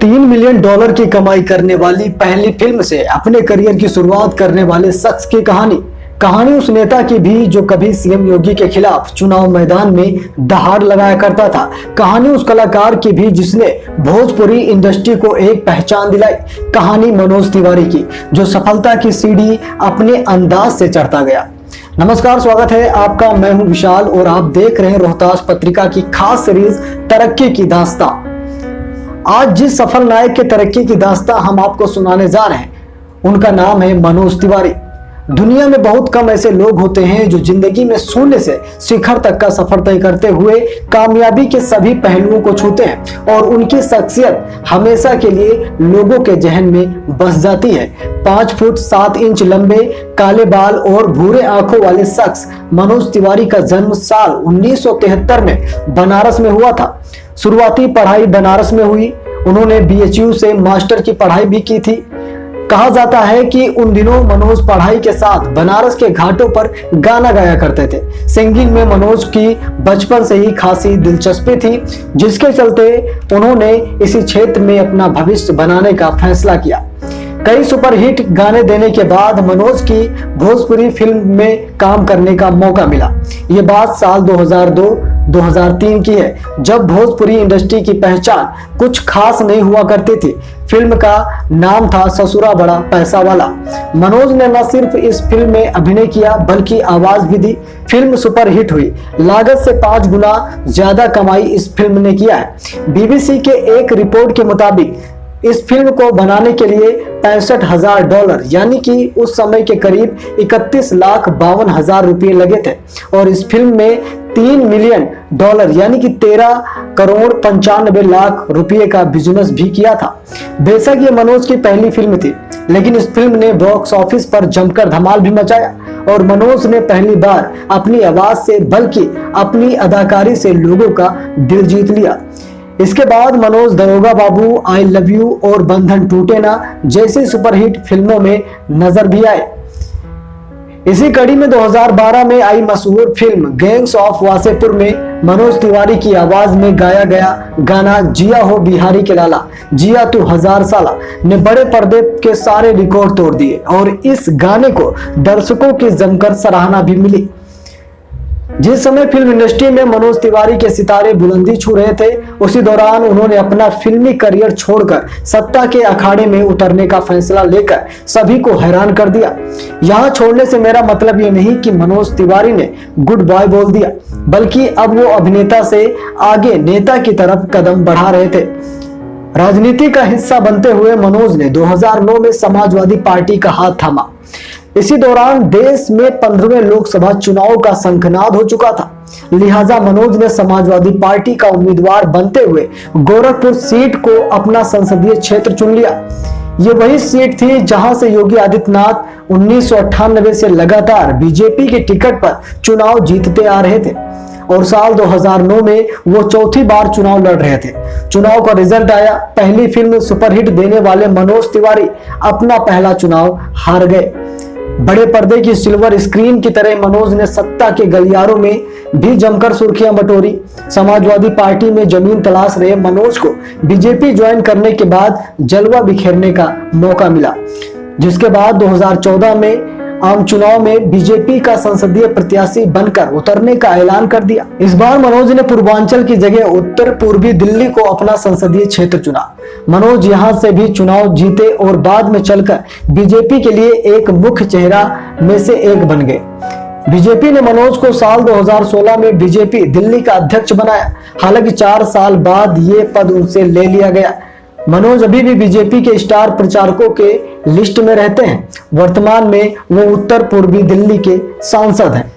$3 million की कमाई करने वाली पहली फिल्म से अपने करियर की शुरुआत करने वाले शख्स की कहानी उस नेता की भी जो कभी सीएम योगी के खिलाफ चुनाव मैदान में दहाड़ लगाया करता था। कहानी उस कलाकार की भी जिसने भोजपुरी इंडस्ट्री को एक पहचान दिलाई। कहानी मनोज तिवारी की जो सफलता की सीढ़ी अपने अंदाज से चढ़ता गया। नमस्कार, स्वागत है आपका। मैं हूं विशाल और आप देख रहे हैं रोहतास पत्रिका की खास सीरीज तरक्की की दास्तां। आज जिस सफल नायक के तरक्की की दास्तां हम आपको सुनाने जा रहे हैं उनका नाम है मनोज तिवारी। दुनिया में बहुत कम ऐसे लोग होते हैं जो जिंदगी में शून्य से शिखर तक का सफर तय करते हुए कामयाबी के सभी पहलुओं को छूते हैं और उनकी शख्सियत हमेशा के लिए लोगों के जहन में बस जाती है। 5 फुट 7 इंच लंबे, काले बाल और भूरे आंखों वाले शख्स मनोज तिवारी का जन्म साल 1973 में बनारस में हुआ था। शुरुआती पढ़ाई बनारस में हुई। उन्होंने BHU से मास्टर की पढ़ाई भी की थी। कहा जाता है कि उन दिनों मनोज पढ़ाई के साथ बनारस के घाटों पर गाना गाया करते थे। सिंगिंग में मनोज की बचपन से ही खासी दिलचस्पी थी, जिसके चलते उन्होंने इसी क्षेत्र में अपना भविष्य बनाने का फैसला किया। कई सुपरहिट गाने देने के बाद मनोज की भोजपुरी फिल्म में काम करने का मौका मिला। ये बात साल 2002-2003 की है, जब भोजपुरी इंडस्ट्री की पहचान कुछ खास नहीं हुआ करती थी। फिल्म का नाम था ससुरा बड़ा पैसा वाला। मनोज ने न सिर्फ इस फिल्म में अभिनय किया बल्कि आवाज भी दी। फिल्म सुपरहिट हुई। लागत से 5 गुना ज्यादा कमाई इस फिल्म ने किया है। BBC के एक रिपोर्ट के मुताबिक इस फिल्म को बनाने के लिए $65,000 यानी कि उस समय के करीब 31,52,000 रुपये लगे थे और इस फिल्म में $3 मिलियन यानी कि 13,95,00,000 रुपये का बिजनेस भी किया था। बेशक ये मनोज की पहली फिल्म थी, लेकिन इस फिल्म ने बॉक्स ऑफिस पर जमकर धमाल भी मचाया और मनोज ने पहली बार अपनी आवाज से बल्कि अपनी अदाकारी से लोगों का दिल जीत लिया। इसके बाद मनोज दरोगा बाबू, आई लव यू और बंधन टूटे ना जैसी सुपरहिट फिल्मों में नजर भी आए। इसी कड़ी में 2012 में आई मशहूर फिल्म गैंग्स ऑफ वासेपुर में मनोज तिवारी की आवाज में गाया गया गाना जिया हो बिहारी के लाला जिया तू 1000 साला ने बड़े पर्दे के सारे रिकॉर्ड तोड़ दिए और इस गाने को दर्शकों की जमकर सराहना भी मिली। जिस समय फिल्म इंडस्ट्री में मनोज तिवारी के सितारे बुलंदी छू रहे थे, उसी दौरान उन्होंने अपना फिल्मी करियर छोड़कर सत्ता के अखाड़े में उतरने का फैसला लेकर सभी को हैरान कर दिया। यहाँ छोड़ने से मेरा मतलब ये नहीं कि मनोज तिवारी ने गुड बाय बोल दिया, बल्कि अब वो अभिनेता से आगे नेता की तरफ कदम बढ़ा रहे थे। राजनीति का हिस्सा बनते हुए मनोज ने 2009 में समाजवादी पार्टी का हाथ थामा। इसी दौरान देश में 15वें लोकसभा चुनाव का शंखनाद हो चुका था, लिहाजा मनोज ने समाजवादी पार्टी का उम्मीदवार बनते हुए गोरखपुर सीट को अपना संसदीय क्षेत्र चुन लिया। ये वही सीट थी जहां से योगी आदित्यनाथ 1998 से लगातार बीजेपी के टिकट पर चुनाव जीतते आ रहे थे और साल 2009 में वो चौथी बार चुनाव लड़ रहे थे। चुनाव का रिजल्ट आया। पहली फिल्म सुपरहिट देने वाले मनोज तिवारी अपना पहला चुनाव हार गए। बड़े पर्दे की सिल्वर स्क्रीन की तरह मनोज ने सत्ता के गलियारों में भी जमकर सुर्खियां बटोरी। समाजवादी पार्टी में जमीन तलाश रहे मनोज को बीजेपी ज्वाइन करने के बाद जलवा बिखेरने का मौका मिला, जिसके बाद 2014 में आम चुनाव में बीजेपी का संसदीय प्रत्याशी बनकर उतरने का ऐलान कर दिया। इस बार मनोज ने पूर्वांचल की जगह उत्तर पूर्वी दिल्ली को अपना संसदीय क्षेत्र चुना। मनोज यहां से भी चुनाव जीते और बाद में चलकर बीजेपी के लिए एक मुख्य चेहरा में से एक बन गए। बीजेपी ने मनोज को साल 2016 में बीजेपी दिल्ली का अध्यक्ष बनाया। हालांकि 4 साल बाद ये पद उनसे ले लिया गया। मनोज अभी भी बीजेपी के स्टार प्रचारकों के लिस्ट में रहते हैं। वर्तमान में वो उत्तर पूर्वी दिल्ली के सांसद हैं।